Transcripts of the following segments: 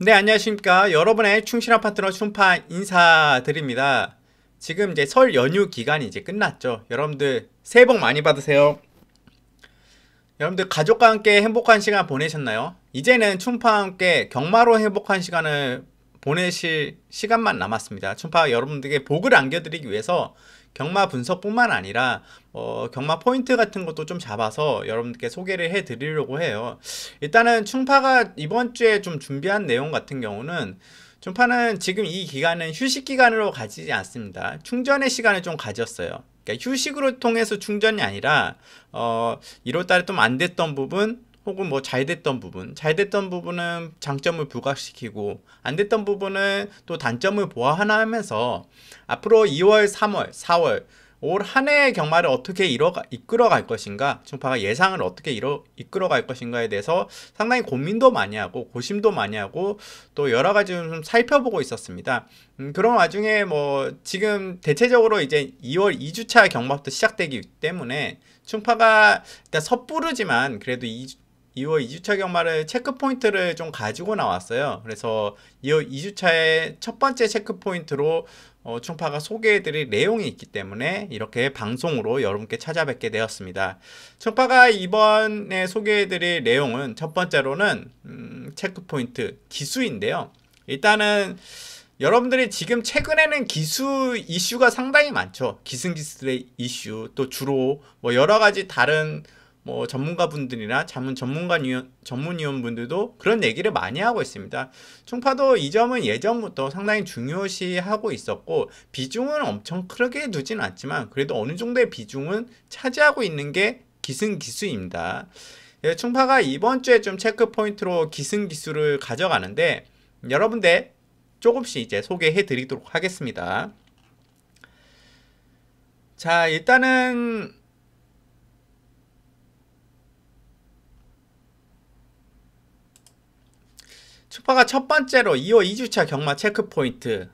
네, 안녕하십니까. 여러분의 충실한 파트너 춘파 인사드립니다. 지금 이제 설 연휴 기간이 이제 끝났죠. 여러분들 새해 복 많이 받으세요. 여러분들 가족과 함께 행복한 시간 보내셨나요? 이제는 춘파와 함께 경마로 행복한 시간을 보내실 시간만 남았습니다. 춘파가 여러분들에게 복을 안겨드리기 위해서 경마 분석뿐만 아니라 경마 포인트 같은 것도 좀 잡아서 여러분들께 소개를 해드리려고 해요. 일단은 춘파가 이번 주에 좀 준비한 내용 같은 경우는 춘파는 지금 이 기간은 휴식 기간으로 가지지 않습니다. 충전의 시간을 좀 가졌어요. 그러니까 휴식으로 통해서 충전이 아니라 1월달에 좀 안 됐던 부분 혹은 뭐 잘 됐던 부분은 장점을 부각시키고 안 됐던 부분은 또 단점을 보완하면서 앞으로 2월, 3월, 4월 올 한 해의 경마를 어떻게 이끌어갈 것인가, 춘파가 예상을 어떻게 이끌어갈 것인가에 대해서 상당히 고민도 많이 하고 고심도 많이 하고 또 여러 가지 좀 살펴보고 있었습니다. 그런 와중에 뭐 지금 대체적으로 이제 2월 2주차 경마부터 시작되기 때문에 춘파가 일단 섣부르지만 그래도 2월 2주차 경마를 체크 포인트를 좀 가지고 나왔어요. 그래서 2월 2주차의 첫 번째 체크 포인트로 춘파가 소개해드릴 내용이 있기 때문에 이렇게 방송으로 여러분께 찾아뵙게 되었습니다. 춘파가 이번에 소개해드릴 내용은 첫 번째로는 체크 포인트 기수인데요. 일단은 여러분들이 지금 최근에는 기수 이슈가 상당히 많죠. 기승기술의 이슈, 또 주로 뭐 여러가지 다른 뭐 전문가분들이나 전문위원분들도 그런 얘기를 많이 하고 있습니다. 춘파도 이 점은 예전부터 상당히 중요시하고 있었고 비중은 엄청 크게 두지는 않지만 그래도 어느 정도의 비중은 차지하고 있는 게 기승기수입니다. 춘파가 이번 주에 좀 체크 포인트로 기승기수를 가져가는데 여러분들 조금씩 이제 소개해 드리도록 하겠습니다. 자, 일단은 춘파가 첫 번째로 2월 2주차 경마 체크 포인트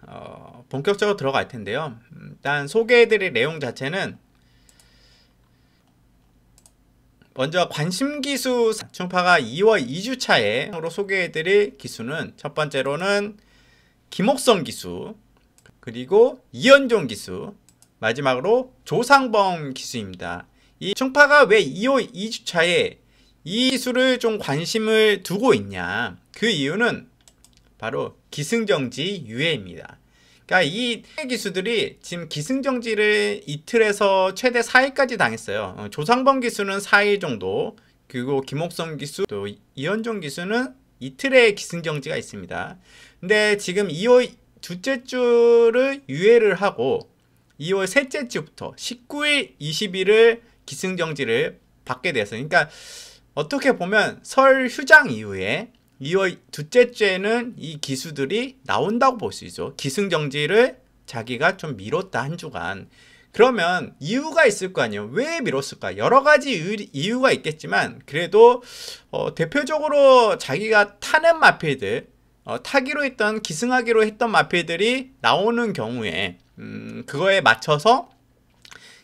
본격적으로 들어갈 텐데요. 일단 소개해드릴 내용 자체는 먼저 관심기수 춘파가 2월 2주차에 소개해드릴 기수는 첫 번째로는 김옥성 기수, 그리고 이현종 기수, 마지막으로 조상범 기수입니다. 이 춘파가 왜 2월 2주차에 이 기수를 좀 관심을 두고 있냐, 그 이유는 바로 기승정지 유예입니다. 그러니까 이 기수들이 지금 기승정지를 이틀에서 최대 4일까지 당했어요. 조상범 기수는 4일 정도, 그리고 김옥성 기수, 또 이현종 기수는 이틀의 기승정지가 있습니다. 근데 지금 2월 둘째 주를 유예를 하고 2월 셋째 주부터 19일, 20일을 기승정지를 받게 됐어요. 그러니까 어떻게 보면 설 휴장 이후에 2월 둘째 주에는 이 기수들이 나온다고 볼 수 있죠. 기승정지를 자기가 좀 미뤘다, 한 주간. 그러면 이유가 있을 거 아니에요. 왜 미뤘을까? 여러 가지 이유가 있겠지만 그래도 대표적으로 자기가 타는 마필들, 타기로 했던, 기승하기로 했던 마필들이 나오는 경우에 그거에 맞춰서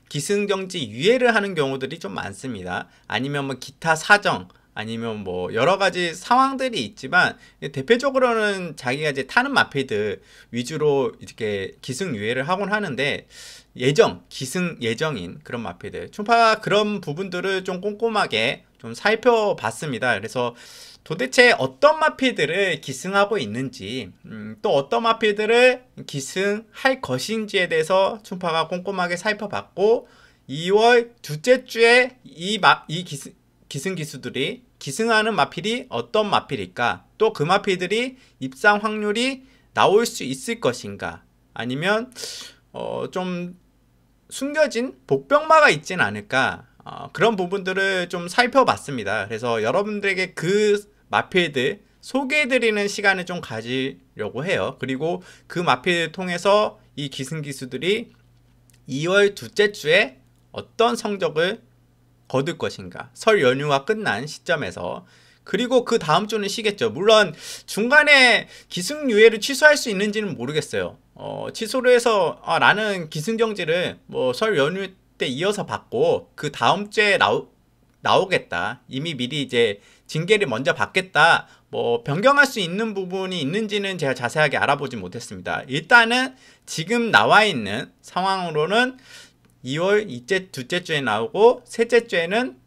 기승정지 유예를 하는 경우들이 좀 많습니다. 아니면 뭐 기타 사정, 아니면 뭐 여러 가지 상황들이 있지만 대표적으로는 자기가 이제 타는 마필들 위주로 이렇게 기승 유예를 하곤 하는데, 기승 예정인 그런 마필들, 춘파가 그런 부분들을 좀 꼼꼼하게 좀 살펴봤습니다. 그래서 도대체 어떤 마필들을 기승하고 있는지, 또 어떤 마필들을 기승할 것인지에 대해서 춘파가 꼼꼼하게 살펴봤고, 2월 둘째 주에 이 기승기수들이 기승하는 마필이 어떤 마필일까, 또 그 마필들이 입상 확률이 나올 수 있을 것인가, 아니면 좀 숨겨진 복병마가 있진 않을까, 그런 부분들을 좀 살펴봤습니다. 그래서 여러분들에게 그 마필들 소개해드리는 시간을 좀 가지려고 해요. 그리고 그 마필을 통해서 이 기승기수들이 2월 둘째 주에 어떤 성적을 거둘 것인가, 설 연휴가 끝난 시점에서. 그리고 그 다음 주는 쉬겠죠. 물론 중간에 기승유예를 취소할 수 있는지는 모르겠어요. 취소를 해서 나는 기승정지를 뭐 설 연휴 때 이어서 받고 그 다음 주에 나오겠다, 이미 미리 이제 징계를 먼저 받겠다, 뭐 변경할 수 있는 부분이 있는지는 제가 자세하게 알아보지 못했습니다. 일단은 지금 나와 있는 상황으로는 2월 둘째 주에 나오고 셋째 주에는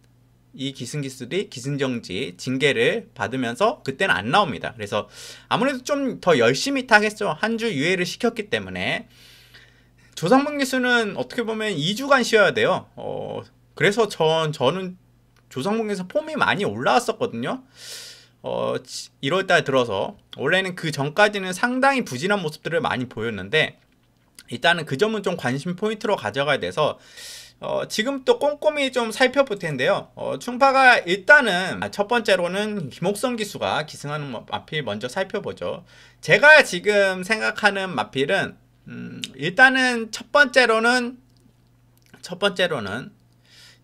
이 기승기술이 기승정지 징계를 받으면서 그때는 안 나옵니다. 그래서 아무래도 좀 더 열심히 타겠죠. 한 주 유예를 시켰기 때문에. 조상문 기수는 어떻게 보면 2주간 쉬어야 돼요. 그래서 저는 조상문 기수 폼이 많이 올라왔었거든요. 1월달 들어서 원래는 그 전까지는 상당히 부진한 모습들을 많이 보였는데 일단은 그 점은 좀 관심 포인트로 가져가야 돼서 지금 또 꼼꼼히 좀 살펴볼 텐데요. 충파가 일단은 첫 번째로는 김옥성 기수가 기승하는 마필 먼저 살펴보죠. 제가 지금 생각하는 마필은 일단은 첫 번째로는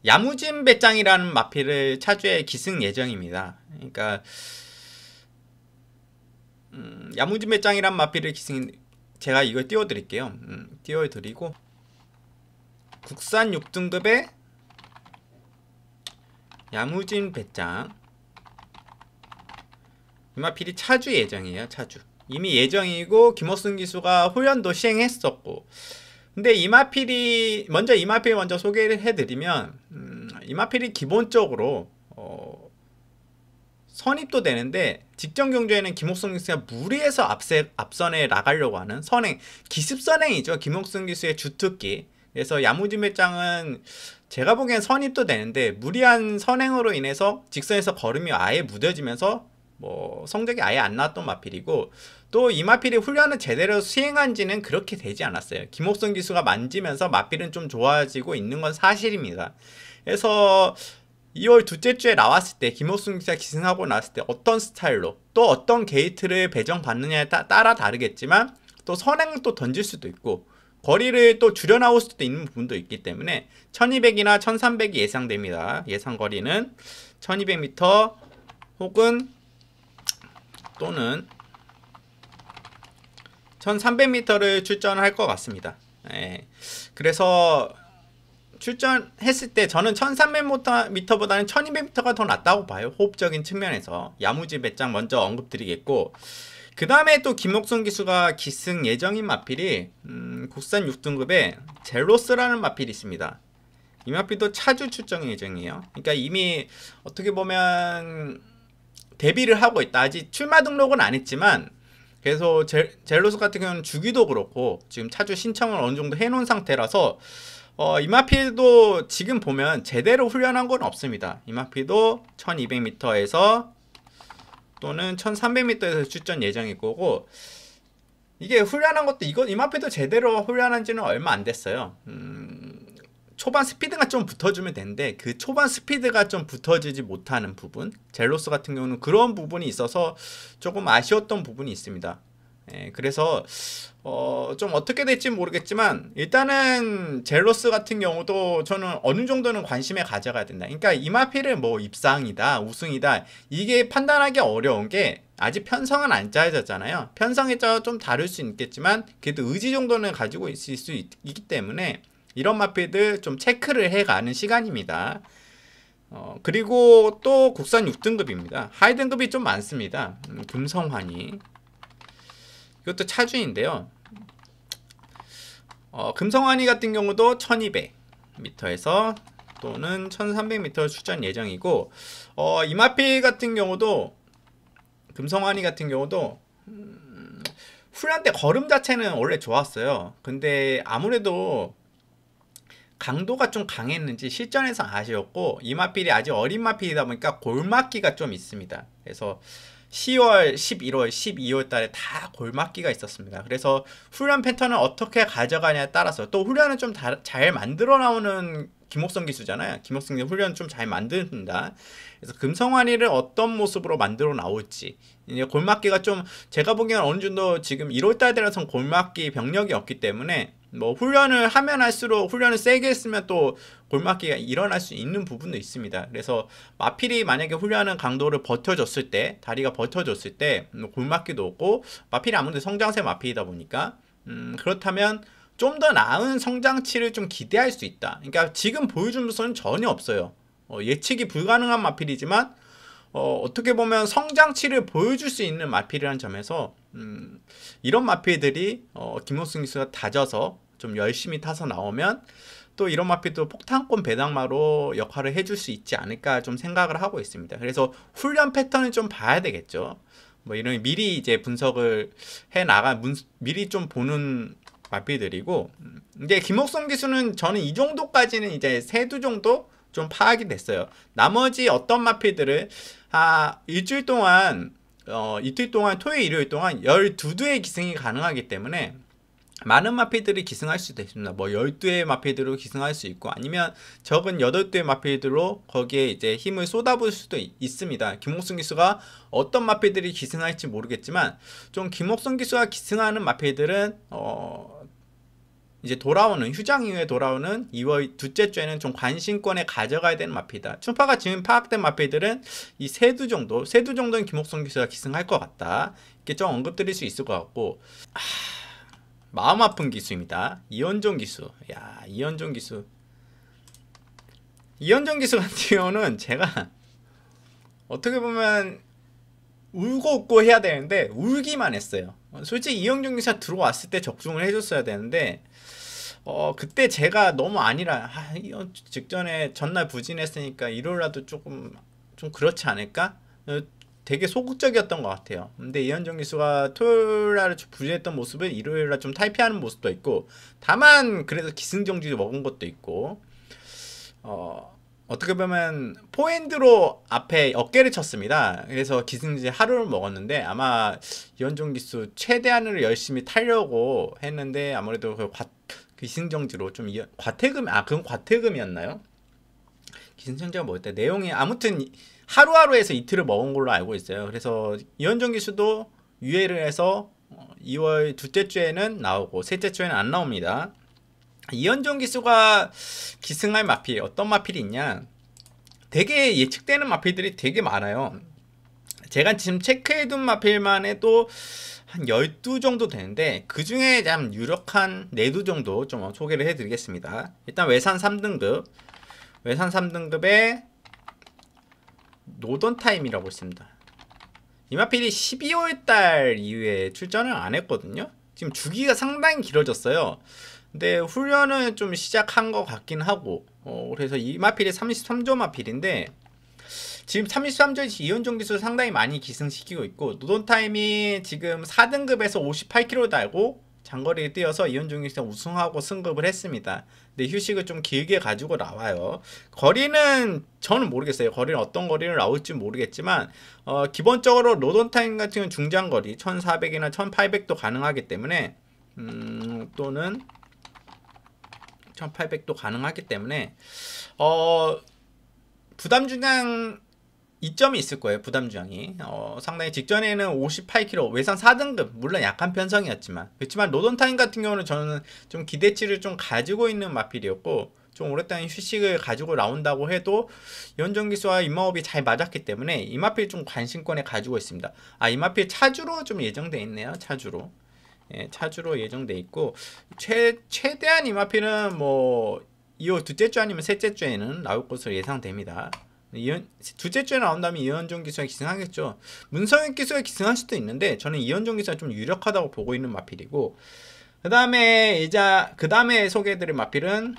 야무진 배짱이라는 마필을 차주에 기승 예정입니다. 그러니까 야무진 배짱이란 마필을 기승 제가 이걸 띄워드릴게요. 띄워드리고 국산 6등급의 야무진 배짱 이 마필이 차주 예정이에요. 차주 이미 예정이고 김옥승 기수가 훈련도 시행했었고 근데 이 마필이 먼저 소개를 해드리면 이 마필이 기본적으로 선입도 되는데 직전 경주에는 김옥성 기수가 무리해서 앞선에 나가려고 하는 선행 기습선행이죠. 김옥성 기수의 주특기. 그래서 야무진 배짱은 제가 보기엔 선입도 되는데 무리한 선행으로 인해서 직선에서 걸음이 아예 무뎌지면서 뭐 성적이 아예 안 나왔던 마필이고 또 이 마필이 훈련을 제대로 수행한 지는 그렇게 되지 않았어요. 김옥성 기수가 만지면서 마필은 좀 좋아지고 있는 건 사실입니다. 그래서 2월 둘째 주에 나왔을 때 김옥승 기수가 기승하고 나왔을 때 어떤 스타일로 또 어떤 게이트를 배정받느냐에 따라 다르겠지만 또 선행을 또 던질 수도 있고 거리를 또 줄여 나올 수도 있는 부분도 있기 때문에 1200이나 1300이 예상됩니다. 예상 거리는 1200m 혹은 또는 1300m를 출전할 것 같습니다. 그래서 출전했을 때 저는 1300m보다는 1200m가 더 낫다고 봐요. 호흡적인 측면에서. 야무진 배짱 먼저 언급드리겠고 그 다음에 또 김옥성 기수가 기승 예정인 마필이 국산 6등급에 젤로스라는 마필이 있습니다. 이 마필도 차주 출정 예정이에요. 그러니까 이미 어떻게 보면 데뷔를 하고 있다. 아직 출마 등록은 안 했지만 그래서 젤로스 같은 경우는 주기도 그렇고 지금 차주 신청을 어느 정도 해놓은 상태라서 이 마필도 지금 보면 제대로 훈련한 건 없습니다. 이 마필도 1200m에서 또는 1300m에서 출전 예정일 거고 이게 훈련한 것도 이 마필도 제대로 훈련한 지는 얼마 안 됐어요. 초반 스피드가 좀 붙어주면 되는데 그 초반 스피드가 좀 붙어지지 못하는 부분 젤로스 같은 경우는 그런 부분이 있어서 조금 아쉬웠던 부분이 있습니다. 그래서 좀 어떻게 될지 모르겠지만 일단은 젤로스 같은 경우도 저는 어느 정도는 관심에 가져가야 된다. 그러니까 이 마필은 뭐 입상이다 우승이다 이게 판단하기 어려운 게 아직 편성은 안 짜여졌잖아요. 편성에 짜여 좀 다를 수 있겠지만 그래도 의지 정도는 가지고 있을 수 있기 때문에 이런 마필들 좀 체크를 해가는 시간입니다. 그리고 또 국산 6등급입니다. 하이 등급이 좀 많습니다. 금성환이 이것도 차주인데요. 금성환이 같은 경우도 1200m에서 또는 1300m 출전 예정이고 이 마필 같은 경우도 금성환이 같은 경우도 훈련 때 걸음 자체는 원래 좋았어요. 근데 아무래도 강도가 좀 강했는지 실전에서 아쉬웠고 이 마필이 아직 어린 마필이다 보니까 골맞기가 좀 있습니다. 그래서 10월, 11월, 12월 달에 다 골맞기가 있었습니다. 그래서 훈련 패턴을 어떻게 가져가냐에 따라서 또 훈련을 좀 잘 만들어 나오는 김옥성 기수잖아요. 김옥성 기수 훈련 좀 잘 만든다. 그래서 금성환이를 어떤 모습으로 만들어 나올지 이제 골맞기가 좀 제가 보기에는 어느 정도 지금 1월 달 되어서 골맞기 병력이 없기 때문에 뭐 훈련을 하면 할수록 훈련을 세게 했으면 또 골맞기가 일어날 수 있는 부분도 있습니다. 그래서 마필이 만약에 훈련하는 강도를 버텨줬을 때 다리가 버텨줬을 때 골맞기도 없고 마필이 아무래도 성장세 마필이다 보니까 그렇다면 좀 더 나은 성장치를 좀 기대할 수 있다. 그러니까 지금 보여준 모습은 전혀 없어요. 예측이 불가능한 마필이지만 어떻게 보면 성장치를 보여줄 수 있는 마필이라는 점에서 이런 마필들이 김옥승 기수가 다져서 좀 열심히 타서 나오면 또 이런 마필도 폭탄권 배당마로 역할을 해줄 수 있지 않을까 좀 생각을 하고 있습니다. 그래서 훈련 패턴을 좀 봐야 되겠죠. 뭐 이런 미리 이제 분석을 해 나가 미리 좀 보는 마필들이고, 이제 김옥성 기수는 저는 이 정도까지는 이제 세두 정도 좀 파악이 됐어요. 나머지 어떤 마필들을 일주일 동안 이틀 동안 토요일 일요일 동안 12두의 기승이 가능하기 때문에 많은 마필들이 기승할 수도 있습니다. 뭐 12의 마필들로 기승할 수 있고, 아니면 적은 8의 마필들로 거기에 이제 힘을 쏟아부을 수도 있습니다. 김옥성 기수가 어떤 마필들이 기승할지 모르겠지만, 좀 김옥성 기수가 기승하는 마필들은 이제 돌아오는 휴장 이후에 돌아오는 2월 둘째 주에는 좀 관심권에 가져가야 되는 마필이다. 충파가 지금 파악된 마필들은 이 세두 정도는 김옥성 기수가 기승할 것 같다. 이렇게 좀 언급드릴 수 있을 것 같고, 마음 아픈 기수입니다. 이현종 기수. 야, 이현종 기수 같은 경우는 제가 어떻게 보면 울고 웃고 해야 되는데 울기만 했어요. 솔직히 이현종 기수가 들어왔을 때 적중을 해줬어야 되는데 그때 제가 너무 직전에 전날 부진했으니까 일요일라도 좀 그렇지 않을까? 되게 소극적이었던 것 같아요. 근데 이현정 기수가 토요일날 부진했던 모습을 일요일날 좀 탈피하는 모습도 있고, 다만 그래서 기승정지도 먹은 것도 있고, 어떻게 보면 포핸드로 앞에 어깨를 쳤습니다. 그래서 기승지 하루를 먹었는데, 아마 이현정 기수 최대한으로 열심히 타려고 했는데 아무래도 기승정지로 좀 그건 과태금이었나요? 기승정지가 뭐였대? 내용이 아무튼 하루하루에서 이틀을 먹은 걸로 알고 있어요. 그래서 이현정 기수도 유예를 해서 2월 둘째 주에는 나오고 셋째 주에는 안 나옵니다. 이현정 기수가 기승할 마필, 어떤 마필이 있냐? 되게 예측되는 마필들이 되게 많아요. 제가 지금 체크해둔 마필만 해도 한 12 정도 되는데, 그 중에 좀 유력한 4두 정도 좀 소개를 해드리겠습니다. 일단 외산 3등급에 노던타임이라고 있습니다. 이 마필이 12월달 이후에 출전을 안 했거든요. 지금 주기가 상당히 길어졌어요. 근데 훈련은 좀 시작한 것 같긴 하고, 그래서 이 마필이 33조 마필인데, 지금 33조에 이현종 기수 상당히 많이 기승시키고 있고, 노던타임이 지금 4등급에서 58km 달고 장거리에 뛰어서 이현종 기수가 우승하고 승급을 했습니다. 근데 휴식을 좀 길게 가지고 나와요. 거리는 저는 모르겠어요. 거리는 어떤 거리를 나올지 모르겠지만, 기본적으로 노던타임 같은 경우는 중장거리 1400이나 1800도 가능하기 때문에, 또는 1800도 가능하기 때문에 부담중량 이점이 있을 거예요. 부담중량이 상당히 직전에는 58km 외산 4등급, 물론 약한 편성이었지만, 그렇지만 노던타임 같은 경우는 저는 좀 기대치를 좀 가지고 있는 마필이었고, 좀 오랫동안 휴식을 가지고 나온다고 해도 이현정 기수와 임마호흡이 잘 맞았기 때문에 이 마필 좀 관심권에 가지고 있습니다. 이 마필 차주로 좀 예정돼 있네요. 차주로 예정돼 있고, 최대한 이 마필은 뭐 2월 둘째 주 아니면 셋째 주에는 나올 것으로 예상됩니다. 둘째 주에 나온다면 이현종 기수가 기승하겠죠. 문성혁 기수가 기승할 수도 있는데, 저는 이현종 기수가 좀 유력하다고 보고 있는 마필이고, 그 다음에 소개해드릴 마필은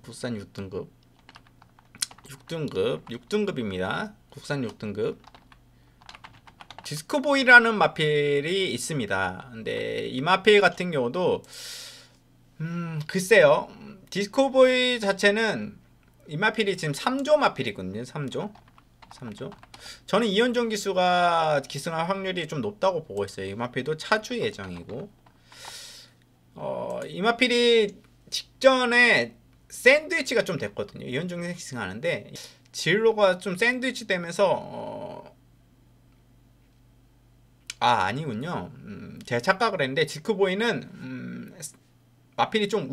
국산 6등급입니다. 국산 6등급 디스코보이라는 마필이 있습니다. 근데 이 마필 같은 경우도 글쎄요, 디스코보이 자체는 이 마필이 지금 3조 마필이거든요. 3조. 저는 이현종 기수가 기승할 확률이 좀 높다고 보고 있어요. 이 마필도 차주 예정이고, 이 마필이 직전에 샌드위치가 좀 됐거든요. 이현종이 기승하는데 진로가 좀 샌드위치 되면서 아니군요. 제가 착각을 했는데, 디스코보이는 마필이 좀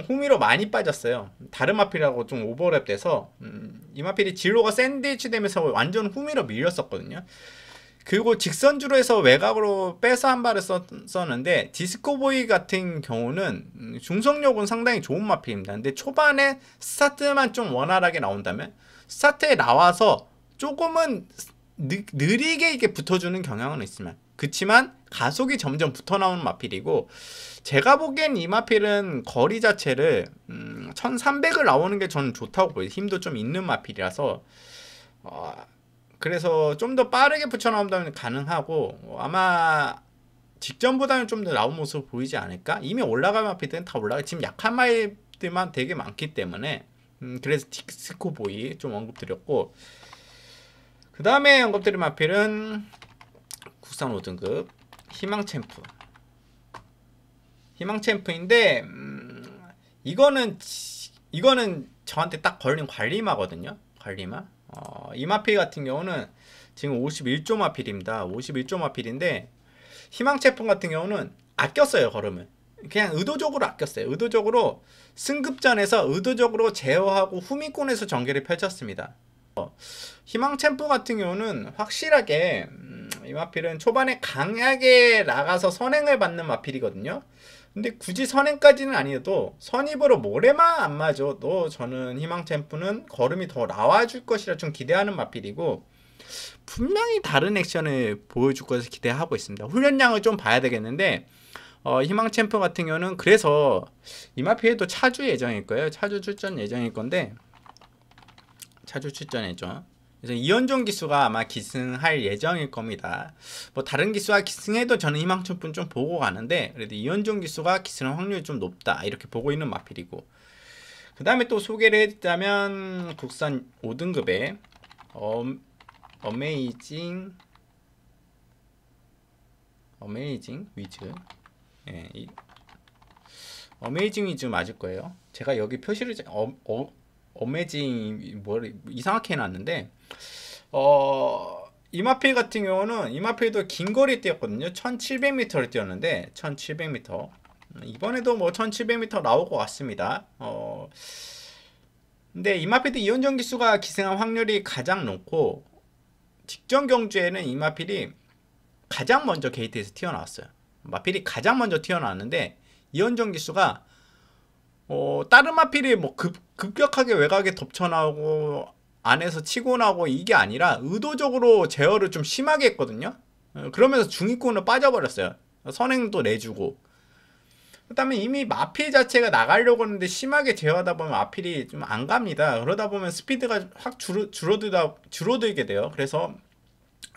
후미로 많이 빠졌어요. 다른 마필하고 좀 오버랩 돼서 이 마필이 진로가 샌드위치 되면서 완전 후미로 밀렸었거든요. 그리고 직선주로 해서 외곽으로 빼서 한 발을 썼는데, 디스코보이 같은 경우는 중속력은 상당히 좋은 마필입니다. 근데 초반에 스타트만 좀 원활하게 나온다면, 스타트에 나와서 조금은 느리게 이게 붙어주는 경향은 있지만 그치만 가속이 점점 붙어 나오는 마필이고, 제가 보기엔 이 마필은 거리 자체를 1300을 나오는 게 저는 좋다고 보여요. 힘도 좀 있는 마필이라서 그래서 좀 더 빠르게 붙여 나온다면 가능하고, 아마 직전보다는 좀 더 나온 모습을 보이지 않을까? 이미 올라갈 마필들은 다 올라가, 지금 약한 마필들만 되게 많기 때문에 그래서 디스코보이 좀 언급드렸고, 그 다음에 언급드린 마필은 국산 5등급 희망챔프. 희망챔프인데 이거는 저한테 딱 걸린 관리마거든요. 관리마. 이 마필 같은 경우는 지금 51조 마필입니다. 51조 마필인데, 희망챔프 같은 경우는 아꼈어요. 걸음을 그냥 의도적으로 아꼈어요. 의도적으로 승급전에서 의도적으로 제어하고 후미권에서 전개를 펼쳤습니다. 희망챔프 같은 경우는 확실하게 이 마필은 초반에 강하게 나가서 선행을 받는 마필이거든요. 근데 굳이 선행까지는 아니어도 선입으로 모래만 안 맞아도 저는 희망챔프는 걸음이 더 나와줄 것이라 좀 기대하는 마필이고, 분명히 다른 액션을 보여줄 것을 기대하고 있습니다. 훈련량을 좀 봐야 되겠는데, 희망챔프 같은 경우는 그래서 이 마필도 차주 예정일 거예요. 차주 출전 예정일 건데, 차주 출전이죠. 그래서 이현종 기수가 아마 기승할 예정일 겁니다. 뭐 다른 기수가 기승해도 저는 희망챔프는 좀 보고 가는데, 그래도 이현종 기수가 기승할 확률이 좀 높다 이렇게 보고 있는 마필이고, 그 다음에 또 소개를 해드리자면 국산 5등급의 어메이징 위즈. 예, 어메이징 위즈 맞을 거예요. 제가 여기 표시를 어메이징 이상하게 해놨는데, 이 마필 같은 경우는 이 마필도 긴 거리 뛰었거든요. 1700m를 뛰었는데 1700m 이번에도 뭐 1700m 나올 것 같습니다. 근데 이 마필도 이현정 기수가 기승한 확률이 가장 높고, 직전 경주에는 이 마필이 가장 먼저 게이트에서 튀어나왔어요. 마필이 가장 먼저 튀어나왔는데, 이현정 기수가 다른 마필이 뭐 급격하게 외곽에 덮쳐나오고 안에서 치고 나오고 이게 아니라 의도적으로 제어를 좀 심하게 했거든요. 그러면서 중위권으로 빠져버렸어요. 선행도 내주고. 그 다음에 이미 마필 자체가 나가려고 하는데 심하게 제어하다 보면 마필이 좀 안 갑니다. 그러다 보면 스피드가 확 줄어들게 돼요. 그래서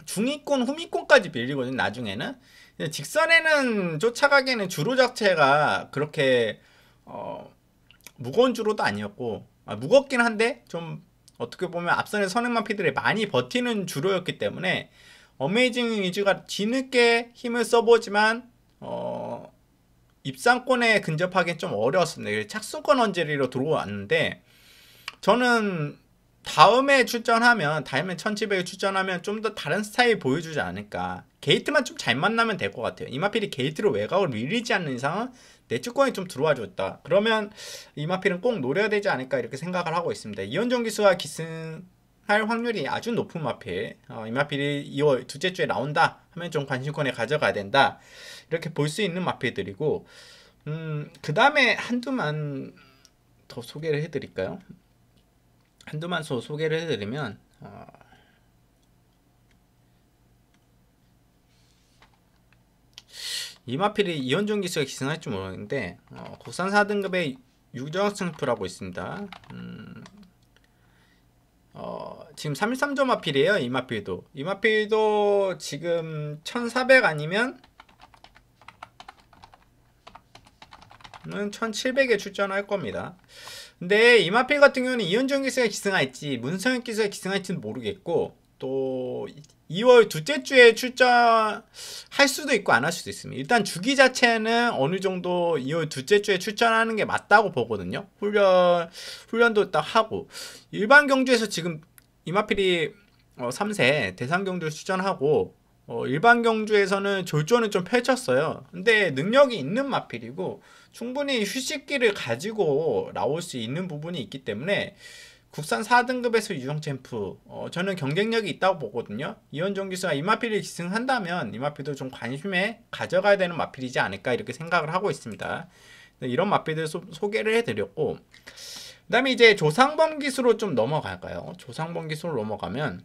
중위권 후미권까지 밀리거든요. 나중에는 직선에는 쫓아가기에는 주로 자체가 그렇게 무거운 주로도 아니었고, 무겁긴 한데 좀 어떻게 보면 앞선의 선행마필들이 많이 버티는 주로였기 때문에 어메이징 위즈가 뒤늦게 힘을 써보지만 입상권에 근접하기엔 좀 어려웠습니다. 착순권 언저리로 들어왔는데, 저는 다음에 1700에 출전하면 좀 더 다른 스타일 보여주지 않을까. 게이트만 좀 잘 만나면 될 것 같아요. 이마필이 게이트로 외곽을 밀리지 않는 이상은 내주권이 좀 들어와 줬다. 그러면 이마필은 꼭 노려야 되지 않을까 이렇게 생각을 하고 있습니다. 이현정 기수가 기승할 확률이 아주 높은 마필. 이마필이 2월 둘째 주에 나온다 하면 좀 관심권에 가져가야 된다. 이렇게 볼 수 있는 마필들이고, 그 다음에 한두만 더 소개를 해드릴까요? 한두만 소개를 해드리면, 이 마필이 이현종 기수가 기승할 줄 모르는데, 국산 4등급의 유정승프라고 있습니다. 지금 33조 마필이에요. 이 마필도 지금 1400 아니면 1700에 출전할 겁니다. 근데 이 마필 같은 경우는 이현정 기수가 기승할지 문성혁 기수가 기승할지는 모르겠고, 또 2월 둘째 주에 출전할 수도 있고 안 할 수도 있습니다. 일단 주기 자체는 어느 정도 2월 둘째 주에 출전하는 게 맞다고 보거든요. 훈련도 딱 하고, 일반 경주에서 지금 이마필이 3세 대상 경주에 출전하고, 일반 경주에서는 졸전을 좀 펼쳤어요. 근데 능력이 있는 마필이고 충분히 휴식기를 가지고 나올 수 있는 부분이 있기 때문에 국산 4등급에서 유정챔프 저는 경쟁력이 있다고 보거든요. 이현종 기수가 이 마필을 기승한다면 이 마필도 좀 관심에 가져가야 되는 마필이지 않을까 이렇게 생각을 하고 있습니다. 이런 마필들 소개를 해드렸고, 다음에 이제 조상범 기수로 좀 넘어갈까요? 조상범 기수로 넘어가면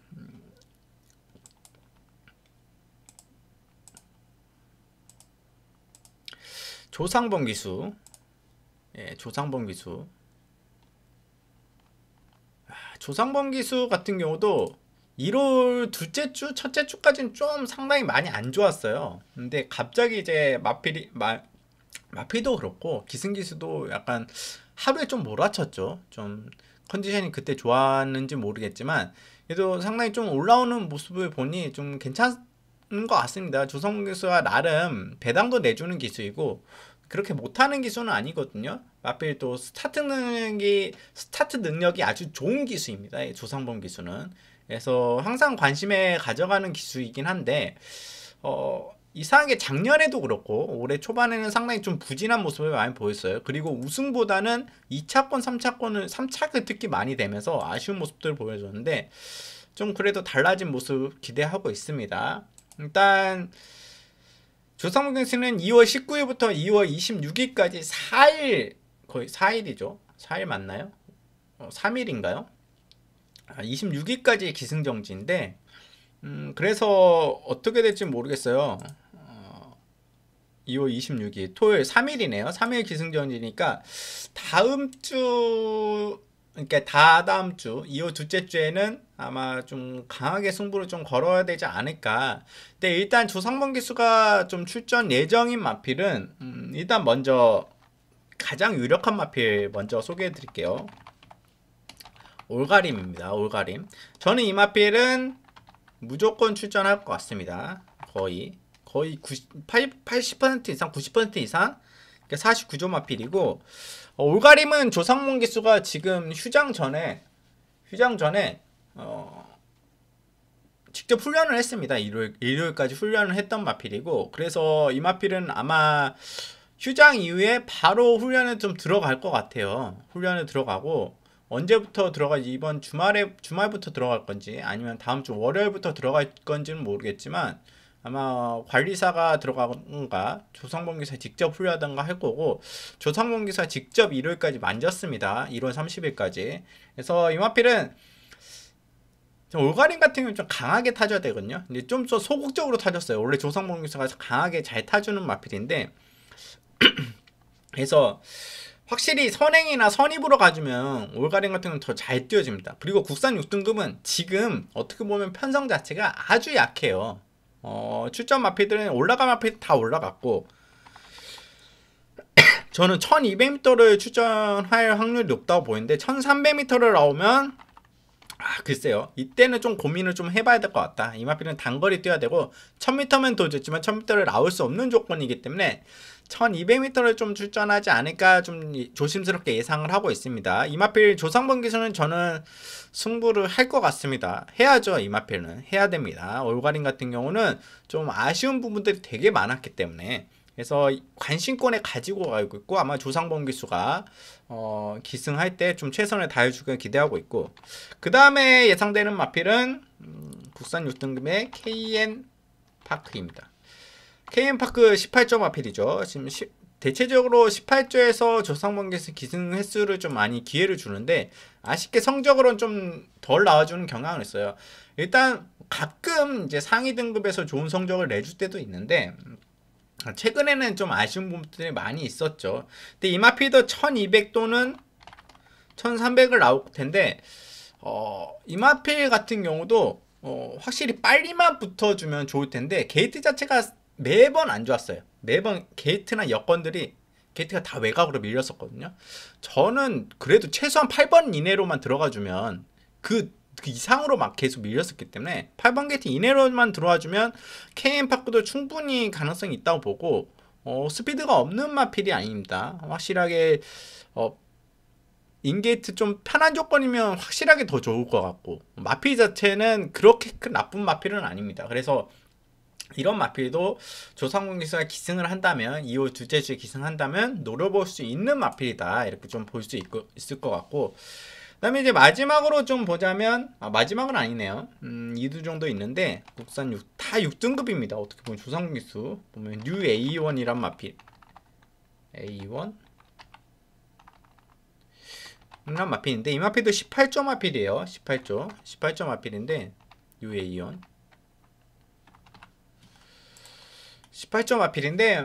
조상범 기수, 예, 조상범 기수. 조상범 기수 같은 경우도 1월 둘째 주, 첫째 주까지는 좀 상당히 많이 안 좋았어요. 근데 갑자기 이제 마피도 그렇고 기승기수도 약간 하루에 좀 몰아쳤죠. 좀 컨디션이 그때 좋았는지 모르겠지만 그래도 상당히 좀 올라오는 모습을 보니 좀 괜찮은 것 같습니다. 조성문 기수가 나름 배당도 내주는 기수이고 그렇게 못하는 기수는 아니거든요. 마필 또 스타트 능력이 아주 좋은 기수입니다. 이 조상범 기수는. 그래서 항상 관심에 가져가는 기수이긴 한데 이상하게 작년에도 그렇고 올해 초반에는 상당히 좀 부진한 모습을 많이 보였어요. 그리고 우승보다는 2차권, 3차권 특히 많이 되면서 아쉬운 모습들을 보여줬는데 좀 그래도 달라진 모습 기대하고 있습니다. 일단 조상무 경기는 2월 19일부터 2월 26일까지 4일, 거의 4일이죠. 4일 맞나요? 3일인가요? 26일까지 기승정지인데 그래서 어떻게 될지 모르겠어요. 2월 26일 토요일 3일이네요. 3일 기승전이니까 다음 주, 그러니까 다다음 주 2월 둘째 주에는 아마 좀 강하게 승부를 좀 걸어야 되지 않을까. 근데 일단 조상범 기수가 좀 출전 예정인 마필은 일단 먼저 가장 유력한 마필 먼저 소개해 드릴게요. 올가림입니다. 올가림. 저는 이 마필은 무조건 출전할 것 같습니다. 거의 80% 이상, 90% 이상 49조 마필이고 올가림은 조상문 기수가 지금 휴장 전에 직접 훈련을 했습니다. 일요일까지 훈련을 했던 마필이고 그래서 이 마필은 아마 휴장 이후에 바로 훈련에 좀 들어갈 것 같아요. 훈련에 들어가고 언제부터 들어갈지 이번 주말부터 들어갈 건지 아니면 다음 주 월요일부터 들어갈 건지는 모르겠지만 아마 관리사가 들어가던가 조상범 기사 직접 훈련하던가 할 거고 조상범 기사 직접 일요일까지 만졌습니다. 1월 30일까지. 그래서 이 마필은 올가림 같은 경우는 좀 강하게 타줘야 되거든요. 근데 좀 더 소극적으로 타줬어요. 원래 조상범 기사가 강하게 잘 타주는 마필인데 그래서 확실히 선행이나 선입으로 가주면 올가림 같은 경우는 더 잘 뛰어집니다. 그리고 국산 6등급은 지금 어떻게 보면 편성 자체가 아주 약해요. 출전 마필들은 올라간 마필 다 올라갔고 저는 1200m를 출전할 확률이 높다고 보이는데 1300m를 나오면 글쎄요. 이때는 좀 고민을 좀 해봐야 될 것 같다. 이 마필은 단거리 뛰어야 되고 1000m면 더 좋지만 1000m를 나올 수 없는 조건이기 때문에 1200m를 좀 출전하지 않을까 좀 조심스럽게 예상을 하고 있습니다. 이 마필 조상범 기수는 저는 승부를 할 것 같습니다. 해야죠. 이 마필은 해야 됩니다. 올가림 같은 경우는 좀 아쉬운 부분들이 되게 많았기 때문에 그래서 관심권에 가지고 가고 있고 아마 조상범 기수가 기승할 때 좀 최선을 다해주길 기대하고 있고 그 다음에 예상되는 마필은 국산 6등급의 KN 파크입니다. KN 파크 18조 마필이죠. 지금 대체적으로 18조에서 조상범 기수 기승 횟수를 좀 많이 기회를 주는데 아쉽게 성적으로는 좀 덜 나와주는 경향은 있어요. 일단 가끔 이제 상위 등급에서 좋은 성적을 내줄 때도 있는데 최근에는 좀 아쉬운 부분들이 많이 있었죠. 근데 이 마필도 1200 또는 1300을 나올 텐데 이 마필 같은 경우도 확실히 빨리만 붙어주면 좋을 텐데 게이트 자체가 매번 안 좋았어요. 매번 게이트나 여건들이 게이트가 다 외곽으로 밀렸었거든요. 저는 그래도 최소한 8번 이내로만 들어가주면 그 이상으로 막 계속 밀렸었기 때문에 8번 게이트 이내로만 들어와주면 KN파크도 충분히 가능성이 있다고 보고 스피드가 없는 마필이 아닙니다. 확실하게 인게이트 좀 편한 조건이면 확실하게 더 좋을 것 같고 마필 자체는 그렇게 큰 나쁜 마필은 아닙니다. 그래서 이런 마필도 조상훈 기수가 기승을 한다면 2월 둘째 주에 기승한다면 노려볼 수 있는 마필이다 이렇게 좀 볼 수 있을 것 같고 그 다음에 이제 마지막으로 좀 보자면 마지막은 아니네요. 2두 정도 있는데 국산 다 6등급입니다. 어떻게 보면 조상훈 기수 보면 뉴 A1이란 마필 A1 이런 마필인데 이 마필도 18조 마필이에요. 18조 마필인데 UA이온 18조 마필인데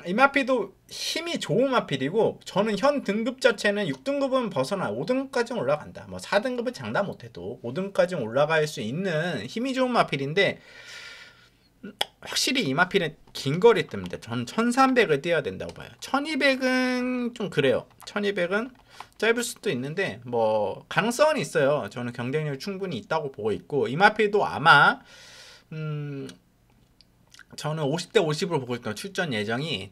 이 마필도 힘이 좋은 마필이고 저는 현 등급 자체는 6등급은 벗어나 5등급까지는 올라간다. 뭐 4등급은 장담 못해도 5등급까지는 올라갈 수 있는 힘이 좋은 마필인데 확실히 이 마필은 긴 거리 뜹니다. 전 1300을 뛰어야 된다고 봐요. 1200은 좀 그래요. 1200은 짧을 수도 있는데 뭐 가능성은 있어요. 저는 경쟁력이 충분히 있다고 보고 있고 이 마필도 아마 저는 50대 50으로 보고 있던 출전 예정이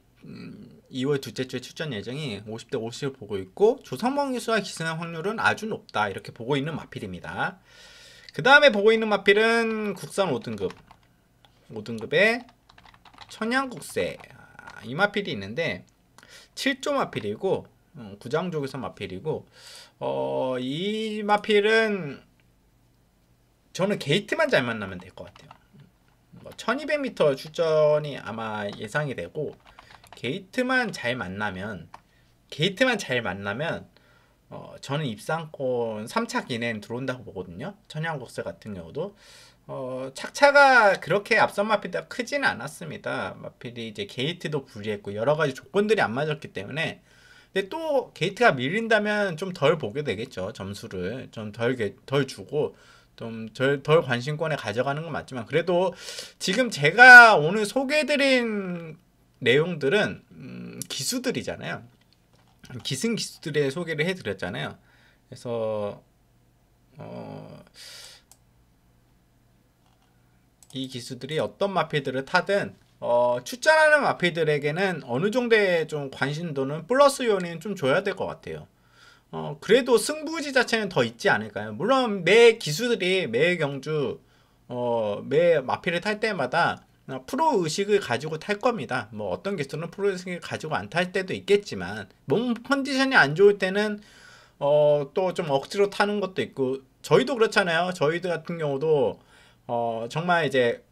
2월 둘째 주에 출전 예정이 50대 50을 보고 있고 조성범 기수와 기승할 확률은 아주 높다 이렇게 보고 있는 마필입니다. 그 다음에 보고 있는 마필은 국산 5등급에 천양국세 이 마필이 있는데 7조 마필이고 구장족에서 마필이고 이 마필은 저는 게이트만 잘 만나면 될 것 같아요. 1200m 출전이 아마 예상이 되고 게이트만 잘 만나면 저는 입상권 3차 이내는 들어온다고 보거든요. 천양국세 같은 경우도 착차가 그렇게 앞선 마필보다 크지는 않았습니다. 마필이 이제 게이트도 불리했고 여러 가지 조건들이 안 맞았기 때문에 근데 또 게이트가 밀린다면 좀 덜 보게 되겠죠. 점수를 좀 덜 주고 좀 덜 관심권에 가져가는 건 맞지만 그래도 지금 제가 오늘 소개해드린 내용들은 기수들이잖아요. 기승 기수들의 소개를 해드렸잖아요. 그래서 이 기수들이 어떤 마필들을 타든 출전하는 마필들에게는 어느 정도의 좀 관심도는 플러스 요인은 좀 줘야 될 것 같아요. 그래도 승부지 자체는 더 있지 않을까요? 물론 매 기수들이 매 경주 매 마필을 탈 때마다 프로 의식을 가지고 탈 겁니다. 뭐 어떤 기수는 프로 의식을 가지고 안 탈 때도 있겠지만 몸 컨디션이 안 좋을 때는 또 좀 억지로 타는 것도 있고 저희도 그렇잖아요. 저희들 같은 경우도 정말 이제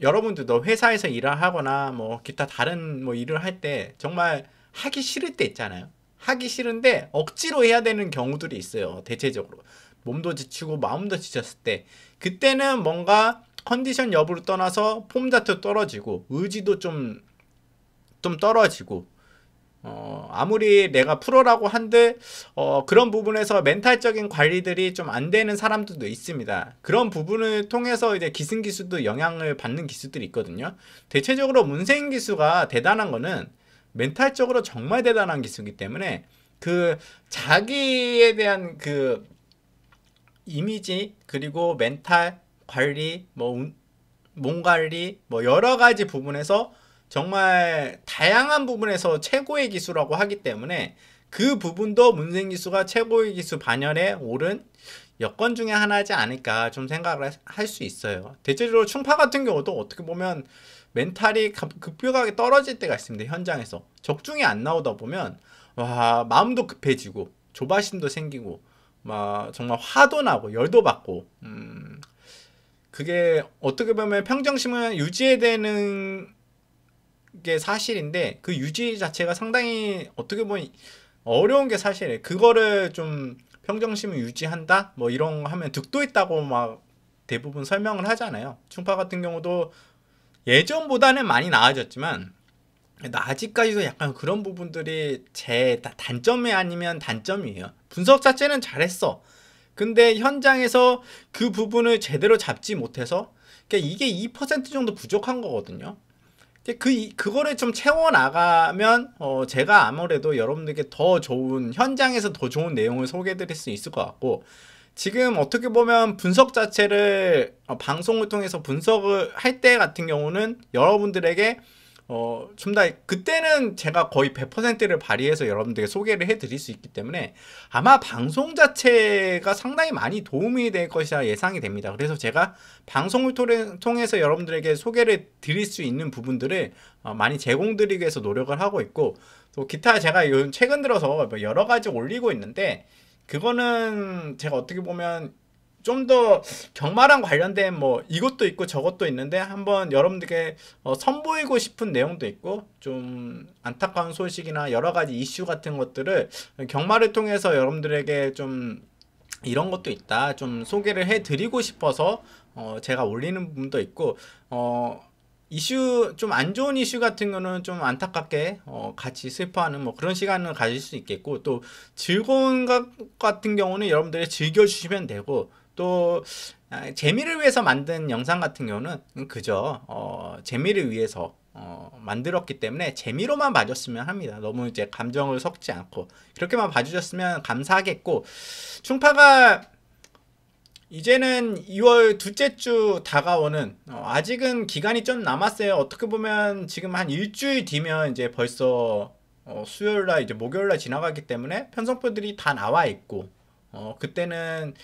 여러분들도 회사에서 일을 하거나 뭐 기타 다른 뭐 일을 할 때 정말 하기 싫을 때 있잖아요. 하기 싫은데 억지로 해야 되는 경우들이 있어요. 대체적으로 몸도 지치고 마음도 지쳤을 때 그때는 뭔가 컨디션 여부를 떠나서 폼 자체도 떨어지고 의지도 좀 떨어지고 아무리 내가 프로라고 한들 그런 부분에서 멘탈적인 관리들이 좀 안 되는 사람들도 있습니다. 그런 부분을 통해서 이제 기승 기수도 영향을 받는 기수들이 있거든요. 대체적으로 문세인 기수가 대단한 거는 멘탈적으로 정말 대단한 기수이기 때문에 그 자기에 대한 그 이미지 그리고 멘탈 관리 몸 관리 뭐 여러 가지 부분에서 정말 다양한 부분에서 최고의 기수라고 하기 때문에 그 부분도 문세인 기수가 최고의 기수 반열에 오른 여건 중에 하나지 않을까 좀 생각을 할 수 있어요. 대체적으로 충파 같은 경우도 어떻게 보면 멘탈이 급격하게 떨어질 때가 있습니다. 현장에서 적중이 안 나오다 보면 와 마음도 급해지고 조바심도 생기고 막 정말 화도 나고 열도 받고 그게 어떻게 보면 평정심을 유지해야 되는 게 사실인데 그 유지 자체가 상당히 어떻게 보면 어려운 게 사실이에요. 그거를 좀 평정심을 유지한다 뭐 이런 거 하면 득도 있다고 막 대부분 설명을 하잖아요. 충파 같은 경우도 예전보다는 많이 나아졌지만 아직까지도 약간 그런 부분들이 제 단점이 아니면 단점이에요. 분석 자체는 잘했어. 근데 현장에서 그 부분을 제대로 잡지 못해서 그러니까 이게 2% 정도 부족한 거거든요. 그거를 좀 채워나가면 제가 아무래도 여러분들께 더 좋은 현장에서 더 좋은 내용을 소개해 드릴 수 있을 것 같고 지금 어떻게 보면 분석 자체를 방송을 통해서 분석을 할 때 같은 경우는 여러분들에게 좀 더 그때는 제가 거의 100%를 발휘해서 여러분들에게 소개를 해드릴 수 있기 때문에 아마 방송 자체가 상당히 많이 도움이 될 것이라 예상이 됩니다. 그래서 제가 방송을 통해서 여러분들에게 소개를 드릴 수 있는 부분들을 많이 제공드리기 위해서 노력을 하고 있고 또 기타 제가 요즘 최근 들어서 여러 가지 올리고 있는데 그거는 제가 어떻게 보면 좀 더 경마랑 관련된 뭐 이것도 있고 저것도 있는데 한번 여러분들께 선보이고 싶은 내용도 있고 좀 안타까운 소식이나 여러 가지 이슈 같은 것들을 경마를 통해서 여러분들에게 좀 이런 것도 있다 좀 소개를 해드리고 싶어서 제가 올리는 부분도 있고 이슈 좀 안 좋은 이슈 같은 거는 좀 안타깝게 같이 슬퍼하는 뭐 그런 시간을 가질 수 있겠고, 또 즐거운 것 같은 경우는 여러분들이 즐겨주시면 되고, 또 재미를 위해서 만든 영상 같은 경우는 그저 재미를 위해서 만들었기 때문에 재미로만 봐줬으면 합니다. 너무 이제 감정을 섞지 않고 그렇게만 봐주셨으면 감사하겠고, 충파가 이제는 2월 둘째 주 다가오는 아직은 기간이 좀 남았어요. 어떻게 보면 지금 한 일주일 뒤면 이제 벌써 수요일날 이제 목요일날 지나가기 때문에 편성표들이 다 나와 있고 그때는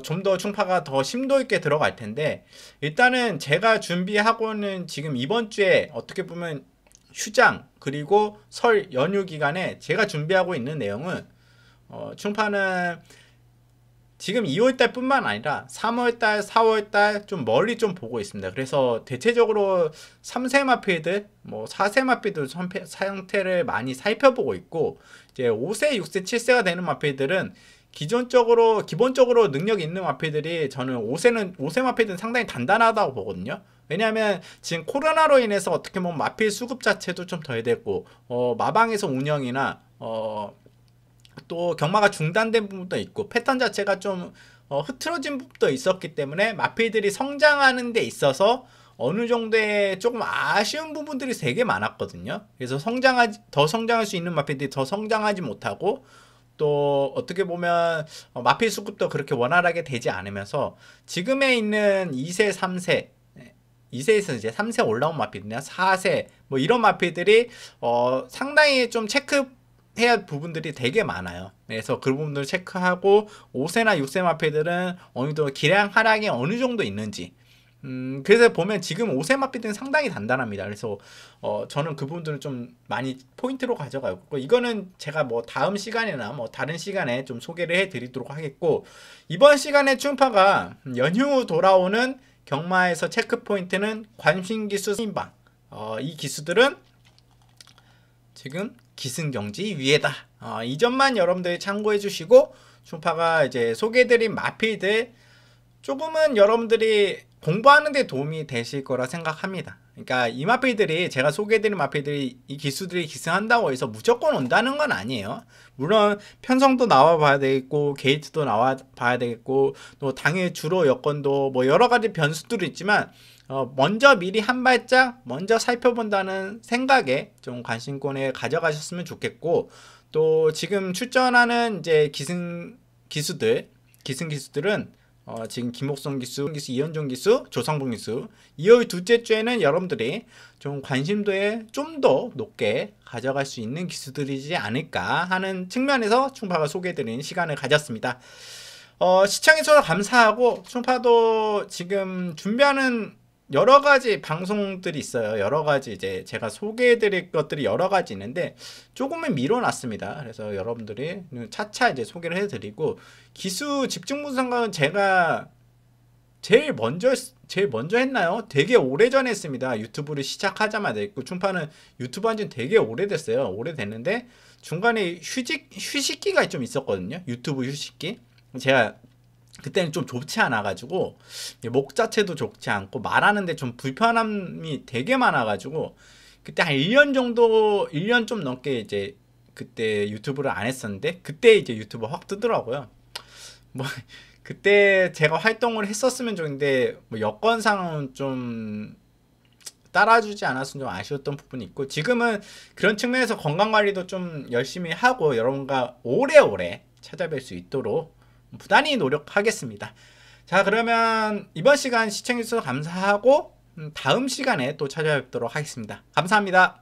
좀 더 충파가 더 심도 있게 들어갈 텐데, 일단은 제가 준비하고는 지금 이번 주에 어떻게 보면 휴장 그리고 설 연휴 기간에 제가 준비하고 있는 내용은 충파는 지금 2월달 뿐만 아니라 3월달, 4월달 좀 멀리 좀 보고 있습니다. 그래서 대체적으로 3세 마필들, 뭐 4세 마필들 상태를 많이 살펴보고 있고, 이제 5세, 6세, 7세가 되는 마필들은 기본적으로 능력 있는 마필들이 저는 5세 마필들은 상당히 단단하다고 보거든요. 왜냐하면 지금 코로나로 인해서 어떻게 보면 마필 수급 자체도 좀 덜 됐고, 마방에서 운영이나 또 경마가 중단된 부분도 있고 패턴 자체가 좀 흐트러진 부분도 있었기 때문에 마필들이 성장하는 데 있어서 어느 정도의 조금 아쉬운 부분들이 되게 많았거든요. 그래서 더 성장할 수 있는 마필들이 더 성장하지 못하고, 또 어떻게 보면 마필 수급도 그렇게 원활하게 되지 않으면서 지금에 있는 2세, 3세 2세에서 이제 3세 올라온 마필이나 4세 뭐 이런 마필들이 상당히 좀 해야 할 부분들이 되게 많아요. 그래서 그 부분들을 체크하고 5세나 6세 마필들은 어느 정도 기량 하락이 어느 정도 있는지, 그래서 보면 지금 5세 마필들은 상당히 단단합니다. 그래서 저는 그 부분들을 좀 많이 포인트로 가져가고, 이거는 제가 뭐 다음 시간이나 뭐 다른 시간에 좀 소개를 해드리도록 하겠고, 이번 시간에 충파가 연휴 돌아오는 경마에서 체크 포인트는 관심기수 신방, 이 기수들은 지금 기승경지 위에다. 이 점만 여러분들이 참고해 주시고, 충파가 이제 소개해드린 마필들 조금은 여러분들이 공부하는 데 도움이 되실 거라 생각합니다. 그러니까 이 마필들이, 제가 소개해드린 마필들이 이 기수들이 기승한다고 해서 무조건 온다는 건 아니에요. 물론 편성도 나와 봐야 되겠고 게이트도 나와 봐야 되겠고 또 당일 주로 여건도 뭐 여러 가지 변수들이 있지만 먼저 미리 한 발짝 먼저 살펴본다는 생각에 좀 관심권에 가져가셨으면 좋겠고, 또 지금 출전하는 이제 기수들은 지금 김옥성 기수, 이현종 기수, 조상봉 기수 2월 둘째 주에는 여러분들이 좀 관심도에 좀 더 높게 가져갈 수 있는 기수들이지 않을까 하는 측면에서 충파가 소개해드리는 시간을 가졌습니다. 시청해주셔서 감사하고, 충파도 지금 준비하는 여러 가지 방송들이 있어요. 여러 가지 이제 제가 소개해드릴 것들이 여러 가지 있는데 조금은 미뤄놨습니다. 그래서 여러분들이 차차 이제 소개를 해드리고, 기수 집중 분석은 제가 제일 먼저 했나요? 되게 오래전에 했습니다. 유튜브를 시작하자마자 했고, 충파는 유튜브 한 지 되게 오래됐어요. 오래됐는데 중간에 휴식기가 좀 있었거든요. 유튜브 휴식기. 제가 그때는 좀 좋지 않아 가지고 목 자체도 좋지 않고 말하는데 좀 불편함이 되게 많아 가지고 그때 한 1년 좀 넘게 이제 그때 유튜브를 안 했었는데, 그때 이제 유튜브 확 뜨더라고요. 뭐 그때 제가 활동을 했었으면 좋은데 뭐 여건상은 좀 따라주지 않았으면 좀 아쉬웠던 부분이 있고, 지금은 그런 측면에서 건강관리도 좀 열심히 하고 여러분과 오래오래 찾아뵐 수 있도록 부단히 노력하겠습니다. 자, 그러면 이번 시간 시청해주셔서 감사하고 다음 시간에 또 찾아뵙도록 하겠습니다. 감사합니다.